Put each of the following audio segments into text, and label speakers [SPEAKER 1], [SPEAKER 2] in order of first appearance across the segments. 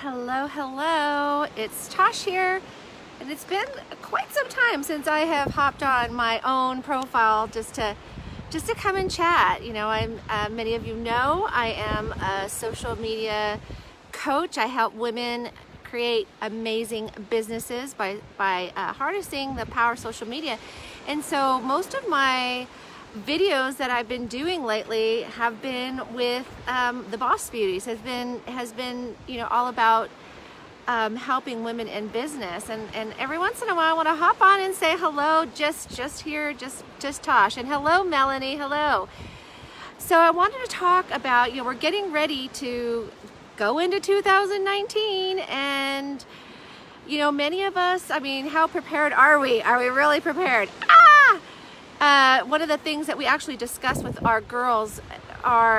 [SPEAKER 1] Hello, hello. It's Tosh here, and it's been quite some time since I have hopped on my own profile just to come and chat. You know, many of you know I am a social media coach. I help women create amazing businesses by harnessing the power of social media, and so most of my videos that I've been doing lately have been with the Boss Beauties. Has been all about helping women in business, and every once in a while I want to hop on and say hello, just Tosh, and hello Melanie, hello. So I wanted to talk about, we're getting ready to go into 2019, and many of us, how prepared are we? Are we really prepared? One of the things that we actually discussed with our girls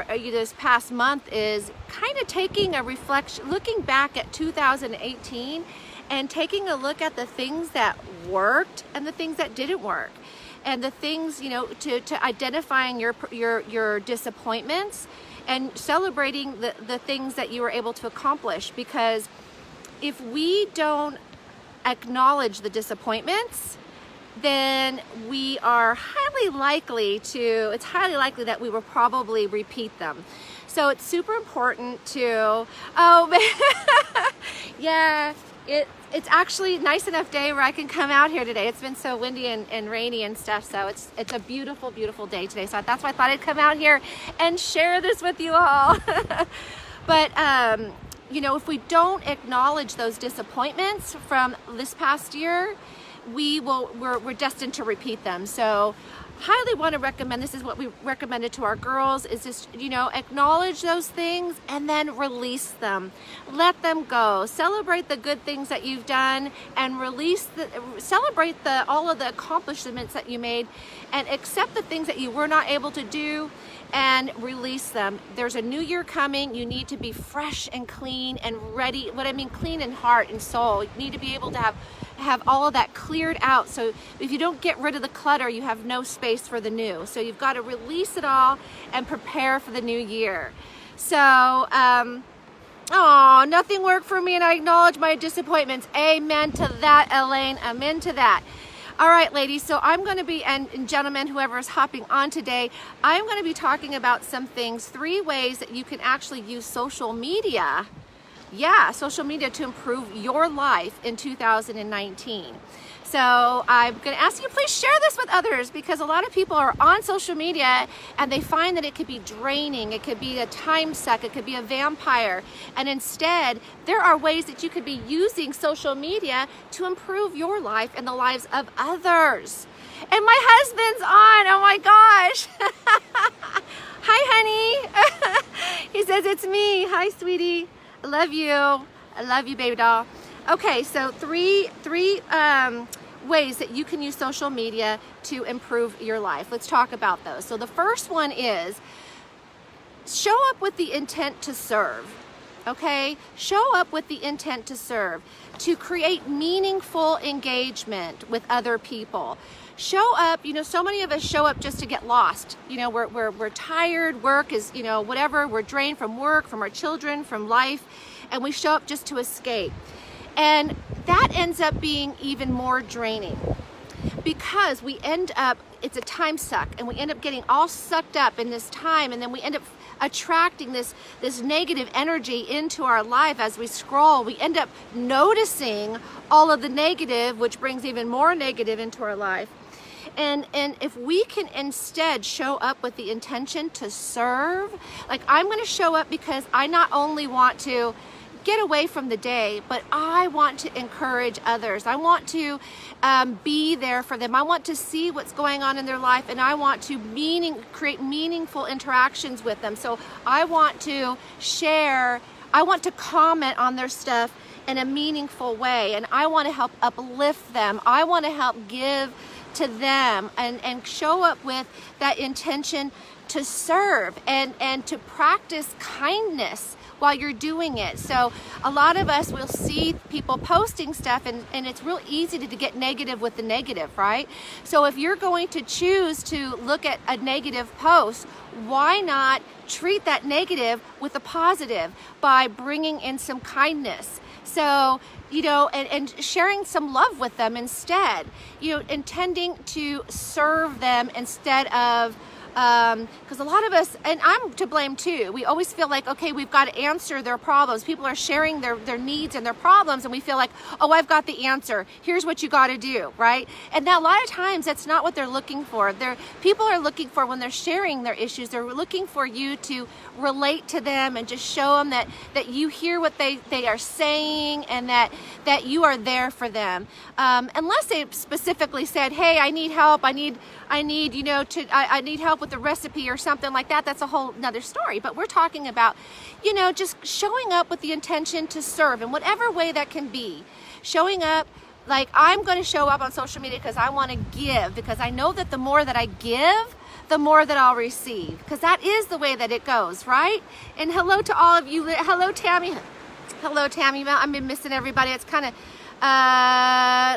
[SPEAKER 1] this past month is kind of taking a reflection, looking back at 2018 and taking a look at the things that worked and the things that didn't work, and the things, to identifying your disappointments and celebrating the things that you were able to accomplish. Because if we don't acknowledge the disappointments, then we are highly likely that we will probably repeat them. So it's super important to, yeah, it's actually nice enough day where I can come out here today. It's been so windy and rainy and stuff, so it's a beautiful, beautiful day today. So that's why I thought I'd come out here and share this with you all. But, if we don't acknowledge those disappointments from this past year, we're destined to repeat them. So highly want to recommend, this is what we recommended to our girls, is just, acknowledge those things and then release them. Let them go. Celebrate the good things that you've done and celebrate all of the accomplishments that you made, and accept the things that you were not able to do and release them. There's a new year coming. You need to be fresh and clean and ready. What I mean, clean in heart and soul. You need to be able to have all of that cleared out. So if you don't get rid of the clutter, you have no space for the new. So you've got to release it all and prepare for the new year. So, nothing worked for me, and I acknowledge my disappointments. Amen to that, Elaine. Amen to that. All right, ladies, so I'm going to be, and gentlemen, whoever is hopping on today, I'm going to be talking about some things, 3 ways that you can actually use social media. Yeah, social media to improve your life in 2019. So I'm going to ask you, please share this with others, because a lot of people are on social media and they find that it could be draining, it could be a time suck, it could be a vampire. And instead, there are ways that you could be using social media to improve your life and the lives of others. And my husband's on, oh my gosh. Hi, honey. He says, it's me. Hi, sweetie. I love you. I love you, baby doll. Okay, so three ways that you can use social media to improve your life. Let's talk about those. So the first one is show up with the intent to serve. Okay? Show up with the intent to serve, to create meaningful engagement with other people. Show up, so many of us show up just to get lost. We're tired, work is, whatever, we're drained from work, from our children, from life, and we show up just to escape. And that ends up being even more draining, because we end up, it's a time suck, and we end up getting all sucked up in this time, and then we end up attracting this negative energy into our life. As we scroll, we end up noticing all of the negative, which brings even more negative into our life. And if we can instead show up with the intention to serve, like, I'm going to show up because I not only want to get away from the day, but I want to encourage others. I want to be there for them. I want to see what's going on in their life, and I want to create meaningful interactions with them. So I want to share, I want to comment on their stuff in a meaningful way, and I want to help uplift them. I want to help give to them, and show up with that intention to serve and to practice kindness while you're doing it. So a lot of us will see people posting stuff, and it's real easy to get negative with the negative, right? So if you're going to choose to look at a negative post, why not treat that negative with a positive by bringing in some kindness? So, and sharing some love with them instead, intending to serve them instead of, because a lot of us, and I'm to blame too, we always feel like, okay, we've got to answer their problems. People are sharing their needs and their problems, and we feel like, oh, I've got the answer. Here's what you got to do, right? And now a lot of times that's not what they're looking for. People are looking for, when they're sharing their issues, they're looking for you to relate to them and just show them that you hear what they are saying, and that you are there for them. Unless they specifically said, hey, I need help. I need help with the recipe or something like that. That's a whole nother story. But we're talking about, just showing up with the intention to serve in whatever way that can be. Showing up, like, I'm going to show up on social media because I want to give, because I know that the more that I give, the more that I'll receive, because that is the way that it goes, right? And hello to all of you. Hello, Tammy. Hello, Tammy. I've been missing everybody. It's kind of,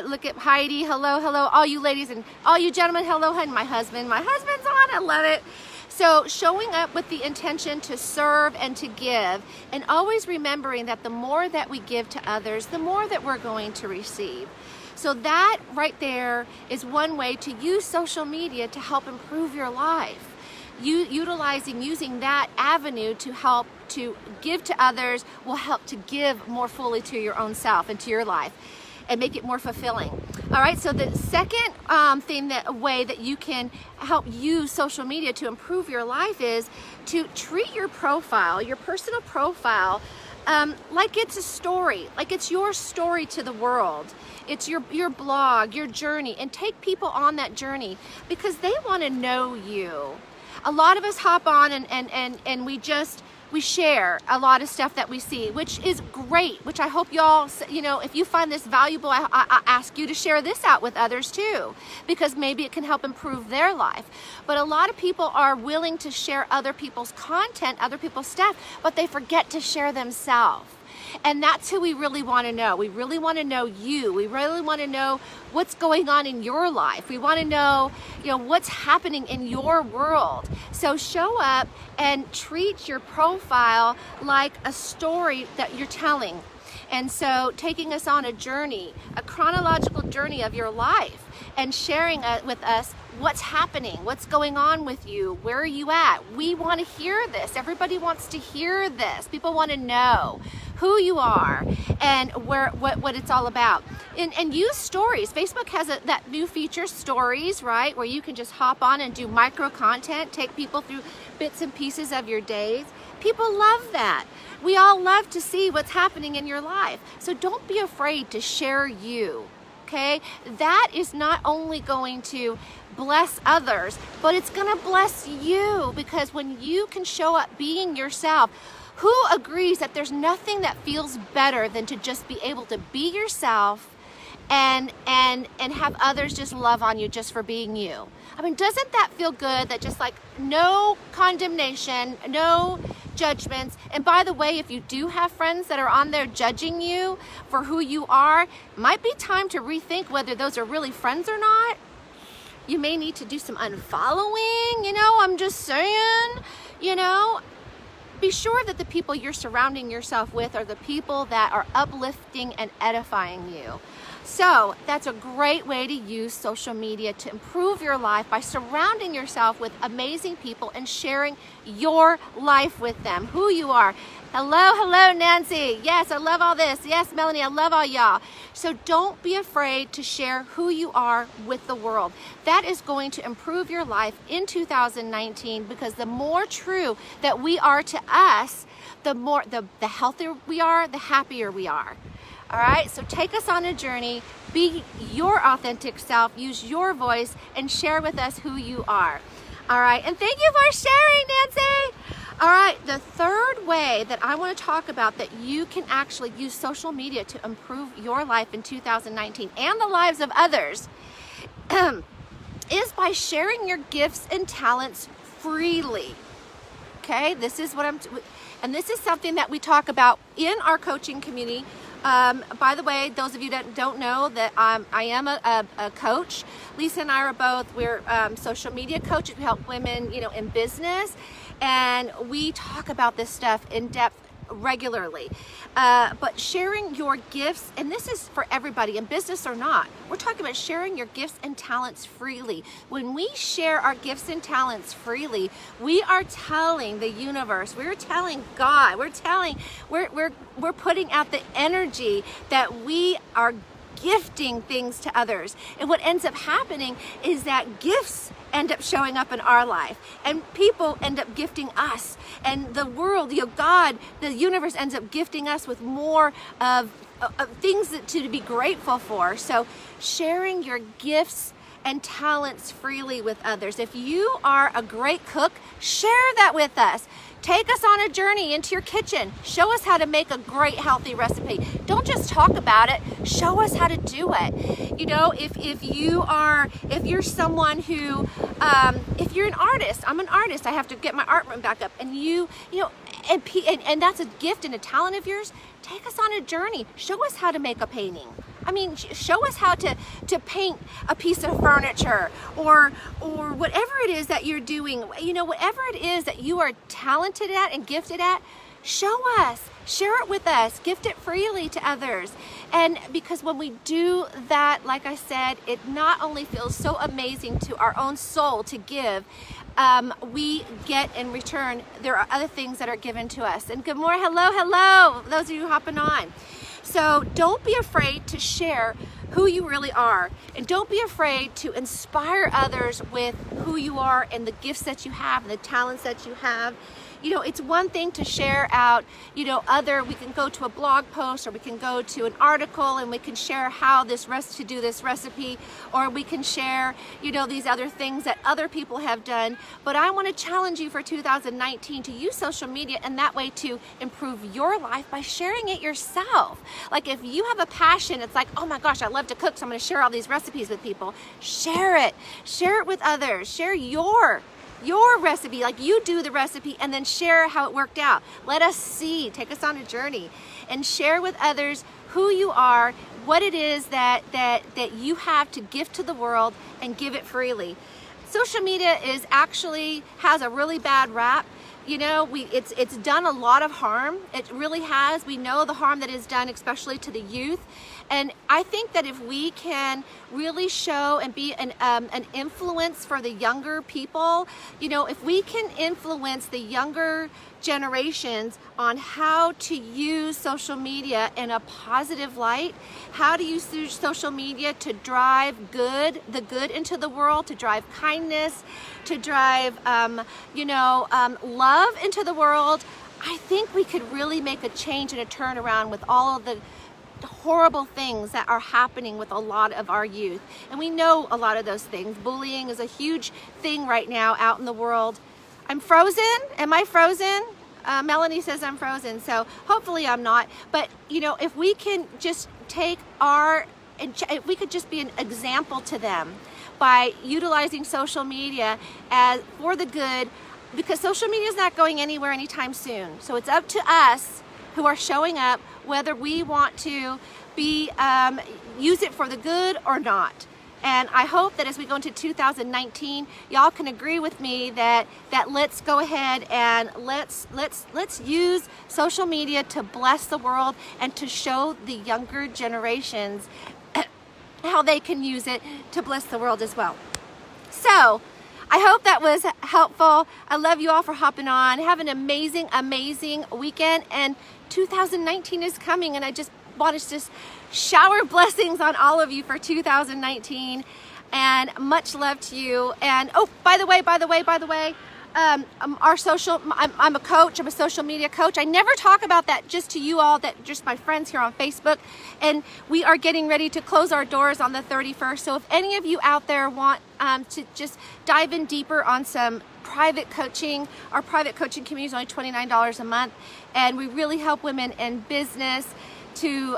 [SPEAKER 1] look at Heidi. Hello, all you ladies and all you gentlemen. Hello, and my husband's on. I love it. So showing up with the intention to serve and to give, and always remembering that the more that we give to others, the more that we're going to receive. So that right there is one way to use social media to help improve your life. Using that avenue to help to give to others will help to give more fully to your own self and to your life, and make it more fulfilling. All right, so the second way that you can help use social media to improve your life is to treat your profile, your personal profile, like it's a story, like it's your story to the world. It's your blog, your journey, and take people on that journey because they want to know you. A lot of us hop on and we share a lot of stuff that we see, which is great, which I hope y'all, if you find this valuable, I ask you to share this out with others too, because maybe it can help improve their life. But a lot of people are willing to share other people's content, other people's stuff, but they forget to share themselves. And that's who we really want to know. We really want to know you. We really want to know what's going on in your life. We want to know, what's happening in your world. So show up and treat your profile like a story that you're telling. And so taking us on a journey, a chronological journey of your life, and sharing with us what's happening, what's going on with you, where are you at? We want to hear this. Everybody wants to hear this. People want to know who you are and what it's all about. And use stories. Facebook has that new feature, stories, right? Where you can just hop on and do micro content, take people through bits and pieces of your days. People love that. We all love to see what's happening in your life. So don't be afraid to share you. Okay? That is not only going to bless others, but it's going to bless you, because when you can show up being yourself, who agrees that there's nothing that feels better than to just be able to be yourself and have others just love on you just for being you? I mean, doesn't that feel good? That just like no condemnation, no judgments. And by the way, if you do have friends that are on there judging you for who you are, might be time to rethink whether those are really friends or not. You may need to do some unfollowing, I'm just saying, Be sure that the people you're surrounding yourself with are the people that are uplifting and edifying you. So that's a great way to use social media to improve your life, by surrounding yourself with amazing people and sharing your life with them, who you are. Hello, Nancy. Yes, I love all this. Yes, Melanie, I love all y'all. So don't be afraid to share who you are with the world. That is going to improve your life in 2019, because the more true that we are to us, the healthier we are, the happier we are. All right, so take us on a journey, be your authentic self, use your voice, and share with us who you are. All right, and thank you for sharing, Nancy. All right, the third way that I want to talk about that you can actually use social media to improve your life in 2019 and the lives of others is by sharing your gifts and talents freely. Okay, this is what and this is something that we talk about in our coaching community By the way, those of you that don't know that I am a coach. Lisa and I are both, we're social media coaches. We help women, in business, and we talk about this stuff in depth regularly. But sharing your gifts, and this is for everybody, in business or not, we're talking about sharing your gifts and talents freely. When we share our gifts and talents freely, we are telling the universe, we're telling God, we're putting out the energy that we are gifting things to others. And what ends up happening is that gifts end up showing up in our life, and people end up gifting us, and the world, God, the universe ends up gifting us with more of things to be grateful for. So sharing your gifts and talents freely with others. If you are a great cook, share that with us. Take us on a journey into your kitchen. Show us how to make a great healthy recipe. Don't just talk about it, show us how to do it. If you're someone who, if you're an artist, I'm an artist, I have to get my art room back up, and and that's a gift and a talent of yours, take us on a journey. Show us how to make a painting. Show us how to paint a piece of furniture, or whatever it is that you're doing. Whatever it is that you are talented at and gifted at, show us, share it with us, gift it freely to others. And because when we do that, like I said, it not only feels so amazing to our own soul to give, we get in return, there are other things that are given to us. And good morning, hello, those of you hopping on. So don't be afraid to share who you really are, and don't be afraid to inspire others with who you are and the gifts that you have and the talents that you have. It's one thing to share out, we can go to a blog post, or we can go to an article and we can share how to do this recipe, or we can share, these other things that other people have done. But I want to challenge you for 2019 to use social media in that way to improve your life by sharing it yourself. Like if you have a passion, it's like, oh my gosh, I love to cook, so I'm going to share all these recipes with people. Share it with others. Share your recipe, like you do the recipe, and then share how it worked out. Let us see, take us on a journey, and share with others who you are, what it is that you have to give to the world, and give it freely. Social media has a really bad rap. It's done a lot of harm. It really has. We know the harm that is done, especially to the youth. And I think that if we can really show and be an influence for the younger people, if we can influence the younger generations on how to use social media in a positive light, how to use social media to drive the good into the world, to drive kindness, to drive, love into the world, I think we could really make a change and a turnaround with all of the horrible things that are happening with a lot of our youth. And we know a lot of those things. Bullying is a huge thing right now out in the world. I'm frozen. Am I frozen? Melanie says I'm frozen, so hopefully I'm not. But if we can just if we could just be an example to them by utilizing social media for the good, because social media is not going anywhere anytime soon. So it's up to us who are showing up whether we want to use it for the good or not. And I hope that as we go into 2019, y'all can agree with me that let's go ahead and let's use social media to bless the world and to show the younger generations how they can use it to bless the world as well. So I hope that was helpful. I love you all for hopping on. Have an amazing, amazing weekend. And 2019 is coming, and I just want to just shower blessings on all of you for 2019, and much love to you. And oh, by the way, I'm a coach. I'm a social media coach. I never talk about that just to you all, that just my friends here on Facebook. And we are getting ready to close our doors on the 31st. So if any of you out there want to just dive in deeper on some private coaching, our private coaching community is only $29 a month, and we really help women in business to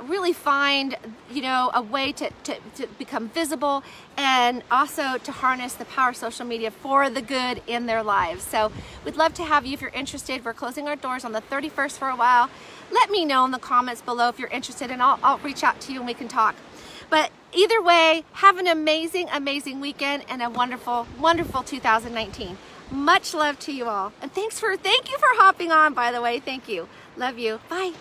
[SPEAKER 1] really find, you know, a way to become visible, and also to harness the power of social media for the good in their lives. So we'd love to have you if you're interested. We're closing our doors on the 31st for a while. Let me know in the comments below if you're interested, and I'll reach out to you and we can talk. But either way, have an amazing, amazing weekend and a wonderful, wonderful 2019. Much love to you all. And thank you for hopping on, by the way. Thank you. Love you. Bye.